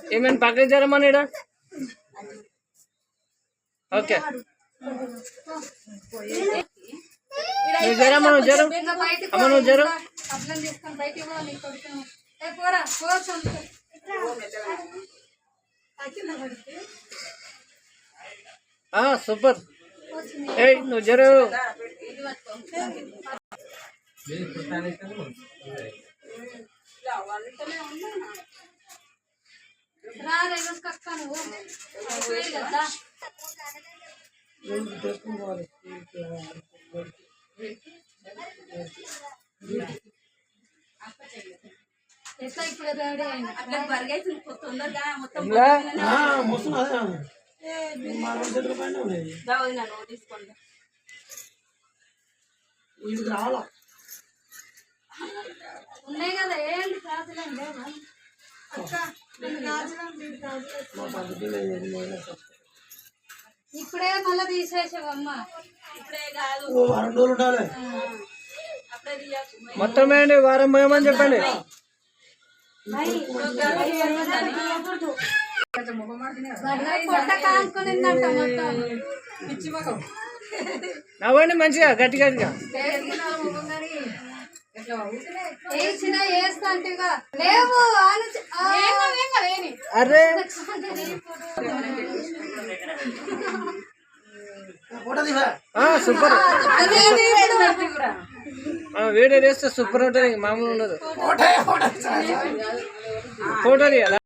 ఏమైనా పక్కకి జరమని ఓకే నువ్వు జరమ్మా నువ్వు జరు అమ్మ నువ్వు జరు సూపర్ ఏ నువ్వు జరు ఉన్నాయి కదా ఏంటి ఇప్పుడే మళ్ళీ తీసేసావమ్మా మొత్తం వేయండి వారం పోయమని చెప్పండి నవ్వండి మంచిగా గట్టి గట్టిగా అరే సూపర్ వీడియో వేస్తే సూపర్ ఉంటుంది మామూలు ఉండదు ఫోటో తీయాలా